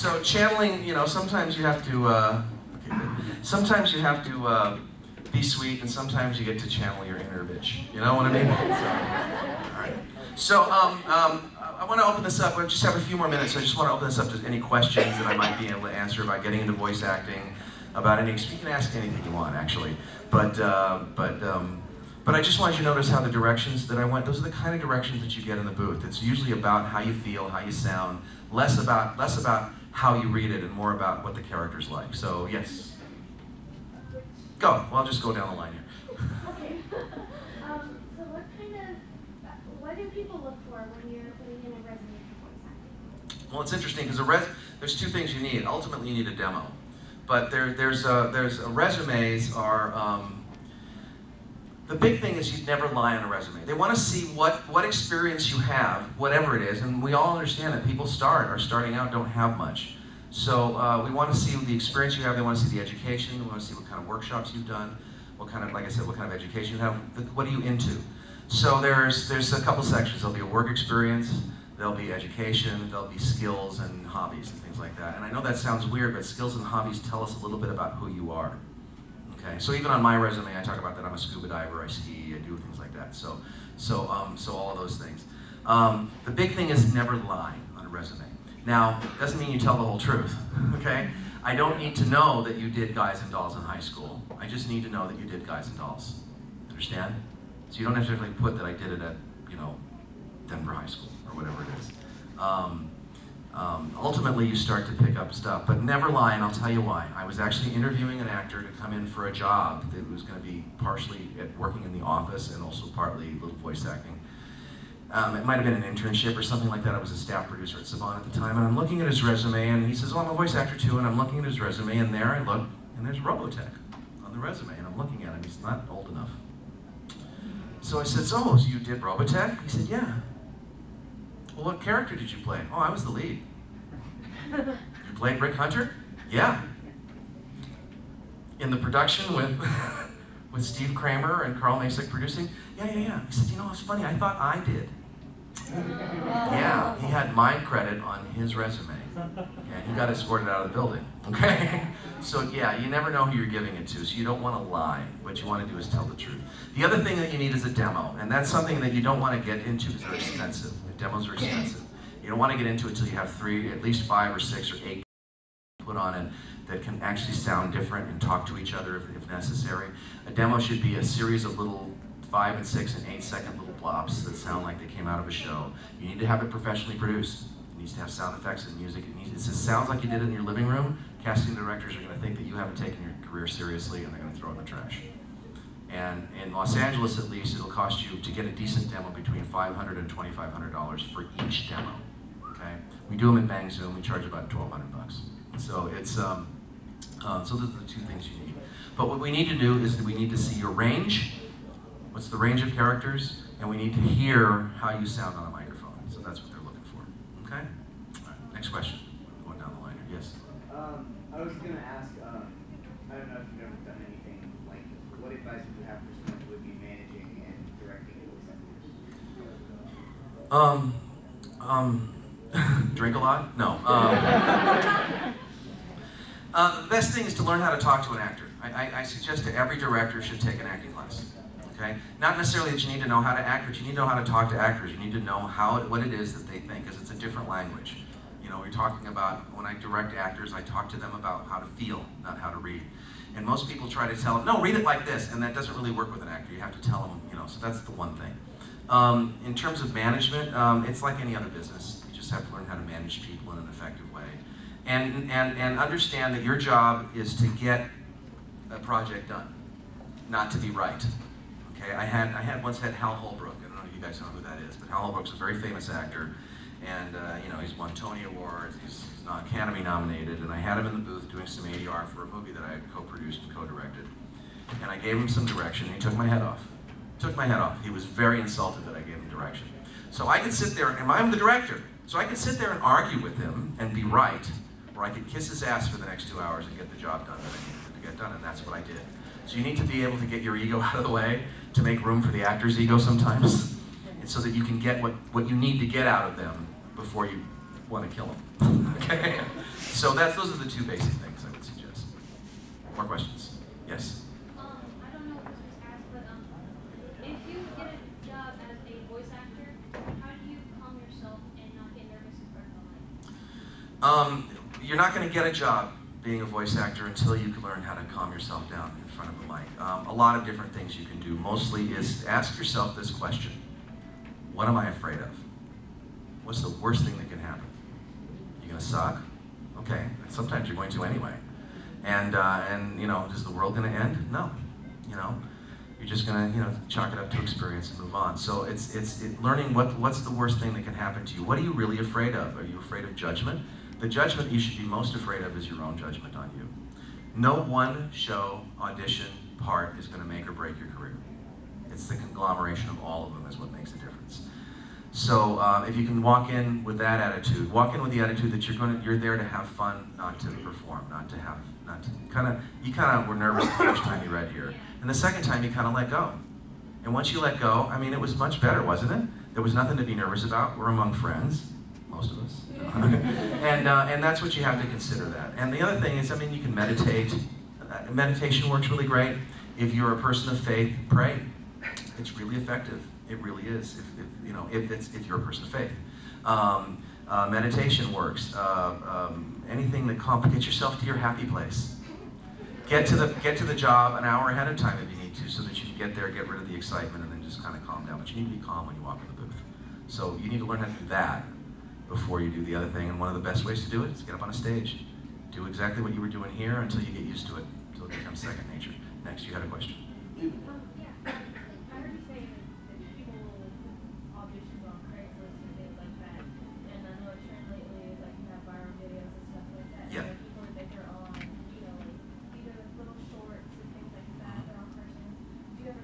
So channeling, sometimes you have to. Okay, good. Sometimes you have to be sweet, and sometimes you get to channel your inner bitch. You know what I mean? So, all right. So I want to open this up. I just have a few more minutes. So I just want to open this up to any questions that I might be able to answer about getting into voice acting, about any. You can ask anything you want, actually. But I just want you to notice how the directions that I went. Those are the kind of directions that you get in the booth. It's usually about how you feel, how you sound, less about how you read it, and more about what the character's like. So yes. Go. Well, I'll just go down the line here. Okay. So what do people look for when you're putting in a resume for voice acting? Well, it's interesting because there's two things you need. Ultimately, you need a demo, but there's resumes are. The big thing is you'd never lie on a resume. They want to see what experience you have, whatever it is, and we all understand that people are starting out, don't have much. So we want to see the experience you have. They want to see the education. We want to see what kind of workshops you've done, what kind of education you have. What are you into? So there's a couple sections. There'll be a work experience. There'll be education. There'll be skills and hobbies and things like that. And I know that sounds weird, but skills and hobbies tell us a little bit about who you are. Okay. So even on my resume, I talk about that I'm a scuba diver. I ski. I do things like that. So all of those things. The big thing is never lie on a resume. Now, doesn't mean you tell the whole truth, okay? I don't need to know that you did Guys and Dolls in high school. I just need to know that you did Guys and Dolls. Understand? So you don't necessarily put that I did it at, Denver High School or whatever it is. Ultimately, you start to pick up stuff, but never lie, and I'll tell you why. I was actually interviewing an actor to come in for a job that was going to be partially working in the office and also partly a little voice acting. It might have been an internship or something like that. I was a staff producer at Savant at the time, and I'm looking at his resume, and he says, "Oh, I'm a voice actor too," and I'm looking at his resume, and there I look, and there's Robotech on the resume, and I'm looking at him. He's not old enough. So I said, so you did Robotech? He said, yeah. Well, what character did you play? Oh, I was the lead. You played Rick Hunter? Yeah. In the production with Steve Kramer and Carl Masick producing? Yeah. He said, it's funny, I thought I did. Yeah, he had my credit on his resume, and he got escorted out of the building, okay? So yeah, you never know who you're giving it to, so you don't want to lie. What you want to do is tell the truth. The other thing that you need is a demo, and that's something that you don't want to get into because they're expensive. The demos are expensive. You don't want to get into it until you have at least 5 or 6 or 8 put on it that can actually sound different and talk to each other if necessary. A demo should be a series of little 5 and 6 and 8 second little blobs that sound like they came out of a show. You need to have it professionally produced. It needs to have sound effects and music. It just sounds like you did it in your living room. Casting directors are going to think that you haven't taken your career seriously, and they're going to throw it in the trash. And in Los Angeles, at least, it'll cost you to get a decent demo between $500 and $2,500 for each demo. Okay, we do them in Bang Zoom. We charge about $1,200. So it's so those are the 2 things you need. But what we need to do is that we need to see your range. What's the range of characters? And we need to hear how you sound on a microphone. So that's what they're looking for. Okay? All right, next question. Going down the line here. Yes? I was going to ask, I don't know if you've ever done anything, like, what advice would you have for someone who would be managing and directing voice actors? Drink a lot? No. The best thing is to learn how to talk to an actor. I suggest that every director should take an acting class. Okay? Not necessarily that you need to know how to act, but you need to know how to talk to actors. You need to know what it is that they think, because it's a different language. We're talking about, when I direct actors, I talk to them about how to feel, not how to read. And most people try to tell them, no, read it like this, and that doesn't really work with an actor. You have to tell them, so that's the one thing. In terms of management, it's like any other business. You just have to learn how to manage people in an effective way. And understand that your job is to get a project done, not to be right. Okay, I once had Hal Holbrook. I don't know if you guys know who that is, but Hal Holbrook's a very famous actor, and he's won Tony Awards. He's not Academy nominated, and I had him in the booth doing some ADR for a movie that I had co-produced and co-directed, and I gave him some direction, and he took my head off. He was very insulted that I gave him direction. So I could sit there, and I'm the director, so I could sit there and argue with him and be right, or I could kiss his ass for the next 2 hours and get the job done that I needed to get done, and that's what I did. So you need to be able to get your ego out of the way to make room for the actor's ego sometimes, and so that you can get what you need to get out of them before you want to kill them. Okay? So those are the two basic things I would suggest. More questions? Yes? I don't know if this was asked, but if you get a job as a voice actor, how do you calm yourself and not get nervous in front of the mic? You're not going to get a job being a voice actor until you can learn how to calm yourself down in front of a mic. A lot of different things you can do. Mostly is ask yourself this question. What am I afraid of? What's the worst thing that can happen? You gonna suck? Okay, sometimes you're going to anyway. And you know, is the world gonna end? No. You know, you're just gonna, you know, chalk it up to experience and move on. So it's learning what's the worst thing that can happen to you. What are you really afraid of? Are you afraid of judgment? The judgment you should be most afraid of is your own judgment on you. No one show, audition, part is going to make or break your career. It's the conglomeration of all of them is what makes a difference. So if you can walk in with that attitude, walk in with the attitude that you're there to have fun, not to perform, you kind of were nervous the first time you read here, and the second time you kind of let go. And once you let go, I mean, it was much better, wasn't it? There was nothing to be nervous about. We're among friends, most of us. And that's what you have to consider that. And the other thing is, I mean, you can meditate. Meditation works really great. If you're a person of faith, pray. It's really effective. It really is. If you're a person of faith, meditation works. Anything that complicates yourself to your happy place. Get to the job an hour ahead of time if you need to, so that you can get there, get rid of the excitement, and then just kind of calm down. But you need to be calm when you walk in the booth. So you need to learn how to do that before you do the other thing. And one of the best ways to do it is get up on a stage. Do exactly what you were doing here until you get used to it, until it becomes second nature. Next, you had a question. Yeah. I heard you say that people auditions on Craigslist and things like that. And I know a trend lately is like you have viral videos and stuff like that. Yeah. There are people that they're on, like either little shorts and things like that. They're on cartoons. Do you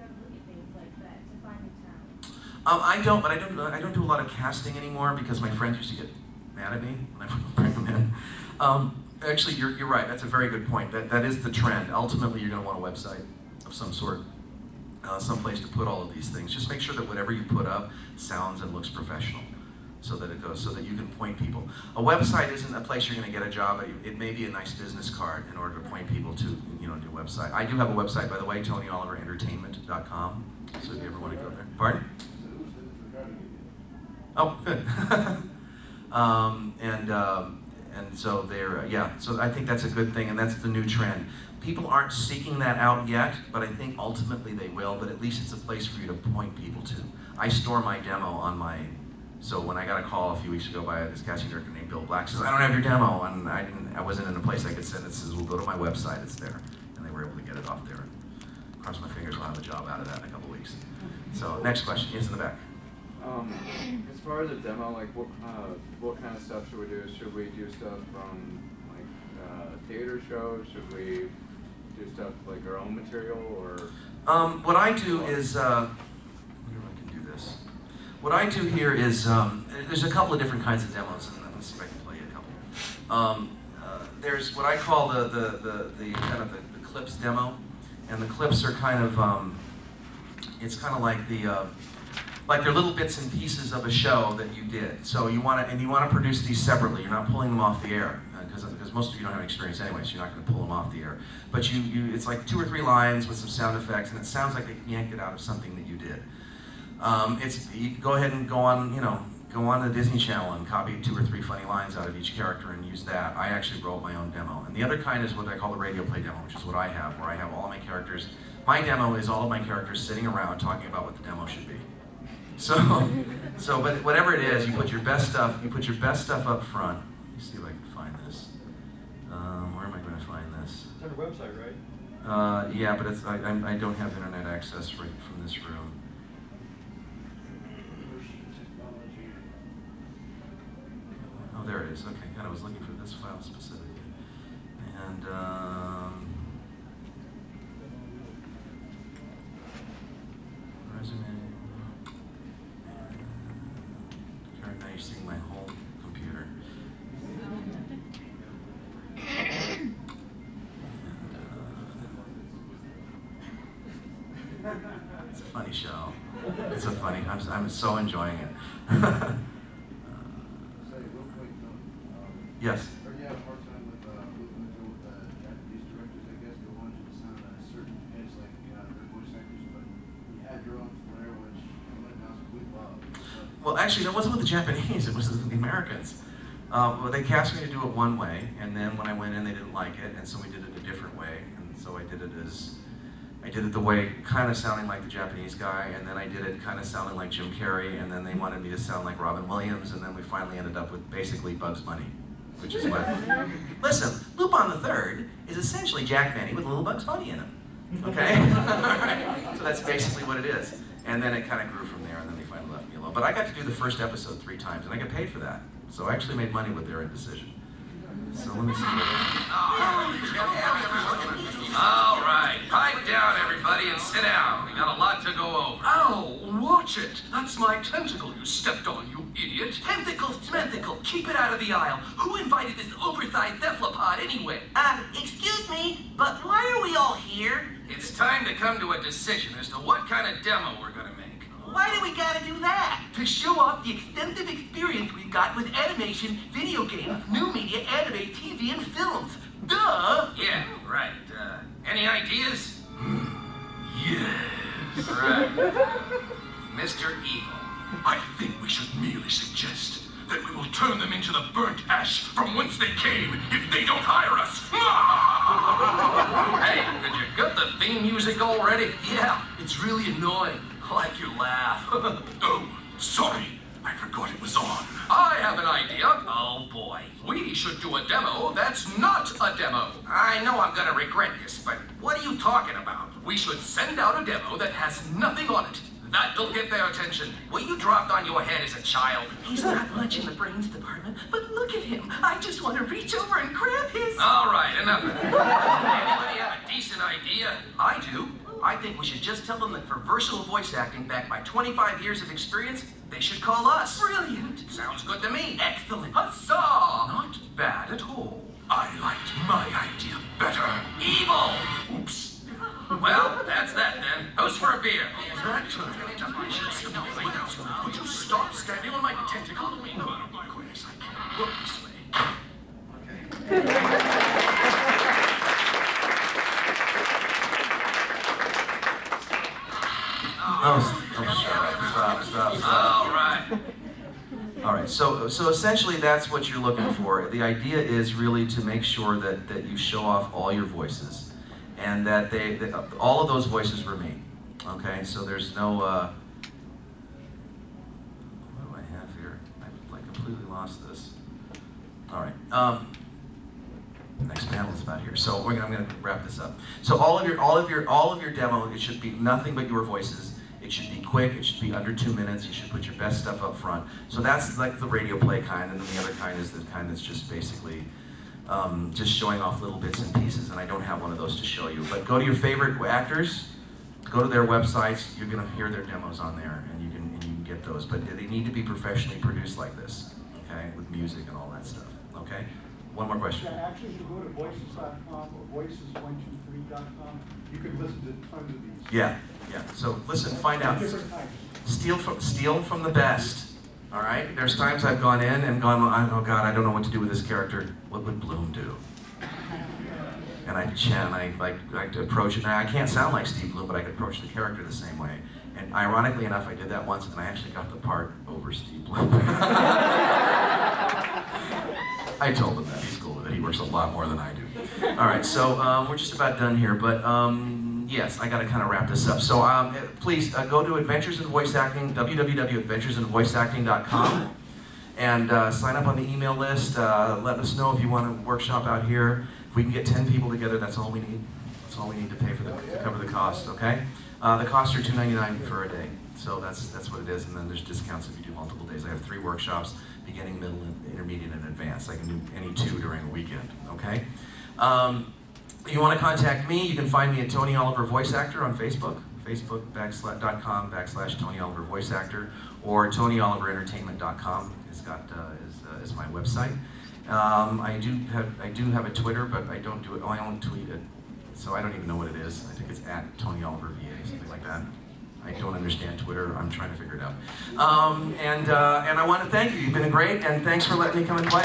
ever look at things like that to find new talent? I don't, but I don't do a lot of casting anymore because my friends used to get mad at me when I would bring them in. Actually, you're right. That's a very good point. That is the trend. Ultimately, you're going to want a website of some sort, some place to put all of these things. Just make sure that whatever you put up sounds and looks professional, so that you can point people. A website isn't a place you're going to get a job. It may be a nice business card in order to point people to, do a website. I do have a website, by the way, TonyOliverEntertainment.com. So if you ever want to go there. Pardon? Oh, good. And so so I think that's a good thing, and that's the new trend. People aren't seeking that out yet, but I think ultimately they will, but at least it's a place for you to point people to. I store my demo on so when I got a call a few weeks ago by this casting director named Bill Black, says, I don't have your demo, and I wasn't in a place I could send it. Says, well, go to my website, it's there. And they were able to get it off there. Cross my fingers, I'll have a job out of that in a couple weeks. So next question, yes, in the back. As far as a demo, like what kind of stuff should we do? Should we do stuff from like theater shows? Should we do stuff like our own material, or? What I do is, I wonder if I can do this. What I do here is, there's a couple of different kinds of demos, and let's see if I can play you a couple. There's what I call the kind of the clips demo, and the clips are kind of, it's kind of like like they're little bits and pieces of a show that you did. So you want to produce these separately. You're not pulling them off the air because most of you don't have experience anyway, so you're not going to pull them off the air. But it's like 2 or 3 lines with some sound effects, and it sounds like they yanked it out of something that you did. You go ahead and go on the Disney Channel and copy 2 or 3 funny lines out of each character and use that. I actually wrote my own demo. And the other kind is what I call the radio play demo, which is what I have, where I have all of my characters. My demo is all of my characters sitting around talking about what the demo should be. But whatever it is, you put your best stuff up front. Let me see if I can find this. Where am I going to find this? It's on your website, right? Yeah, but I don't have internet access right from this room. Oh, there it is. Okay, God, I was looking for this file specifically. And resume. Now you're seeing my whole computer. It's a funny show. It's a funny. I'm so enjoying it. Yes. Are you have Well, actually, that wasn't with the Japanese, it was with the Americans. Well, they cast me to do it one way, and then when I went in, they didn't like it, and so we did it a different way. And so I did it the way kind of sounding like the Japanese guy, and then I did it kind of sounding like Jim Carrey, and then they wanted me to sound like Robin Williams, and then we finally ended up with basically Bugs Bunny, which is what... Listen, Lupin the Third is essentially Jack Benny with a little Bugs Bunny in him, okay? So that's basically what it is. And then it kind of grew from there, and then they finally left me alone. But I got to do the first episode 3 times, and I got paid for that. So I actually made money with their indecision. So let me see All right, pipe down, everybody, and sit down. We got a lot to go over. Ow! Watch it! That's my tentacle you stepped on, you idiot! Tentacle, smentacle, keep it out of the aisle. Who invited this oversized cephalopod anyway? Excuse me, but why are we all here? It's time to come to a decision as to what kind of demo we're gonna make. Why do we gotta do that? To show off the extensive experience we've got with animation, video games, new media, anime, TV, and films. Duh! Yeah, right. Any ideas? Yes! Right. Mr. Evil. I think we should merely suggest that we will turn them into the burnt ash from whence they came if they don't hire us! Hey, did you get the theme music already? Yeah, it's really annoying. I like your laugh. Oh, sorry. I forgot it was on. I have an idea. Oh boy. We should do a demo that's not a demo. I know I'm gonna regret this, but what are you talking about? We should send out a demo that has nothing on it. That'll get their attention. What you dropped on your head as a child. He's not much in the brains department, but look at him. I just want to reach over and grab his... All right, enough of that. Anybody have a decent idea? I do. I think we should just tell them that for versatile voice acting backed by 25 years of experience, they should call us. Brilliant. Sounds good to me. Excellent. Huzzah! Not bad at all. I liked my idea better. Evil! Oops. Well, that's that then. Who's for a beer? That turned delicious. Would you stop standing on my tentacle? No, of course I can't. Look this way. Stop. All right. All right, so essentially that's what you're looking for. The idea is really to make sure that you show off all your voices, and that all of those voices remain. Okay, so there's no, what do I have here? I've completely lost this. All right, next panel is about here. So I'm gonna wrap this up. So all of your demo, it should be nothing but your voices. It should be quick, it should be under 2 minutes, you should put your best stuff up front. So that's like the radio play kind, and then the other kind is the kind that's just basically just showing off little bits and pieces, and I don't have one of those to show you. But go to your favorite actors, go to their websites, you're gonna hear their demos on there, and you can get those. But they need to be professionally produced like this, okay, with music and all that stuff, okay? One more question. Yeah, actually, if you go to voices.com or voices123.com, you can listen to tons of these. Yeah. So listen, find out. Different types. Steal from the best. All right. There's times I've gone in and gone, oh God, I don't know what to do with this character. What would Bloom do? And I like to approach it. Now I can't sound like Steve Bloom, but I could approach the character the same way. And ironically enough, I did that once, and I actually got the part over Steve Bloom. I told him that. He's cool with it. He works a lot more than I do. All right, so we're just about done here, but yes, I got to kind of wrap this up. So please go to Adventures in Voice Acting, www.adventuresinvoiceacting.com, and sign up on the email list. Let us know if you want to workshop out here. If we can get 10 people together, that's all we need. That's all we need to pay for to cover the cost. Okay? The costs are $2.99 for a day. So that's what it is, and then there's discounts if you do multiple days. I have 3 workshops, beginning, middle, intermediate, and advanced. I can do any 2 during a weekend, okay? If you want to contact me, you can find me at Tony Oliver Voice Actor on Facebook, facebook.com/Tony Oliver Voice Actor, or TonyOliverEntertainment.com is my website. I do have a Twitter, but I don't do it. I only tweet it, so I don't even know what it is. I think it's at Tony Oliver VA, something like that. I don't understand Twitter. I'm trying to figure it out. And I want to thank you. You've been great, and thanks for letting me come and play.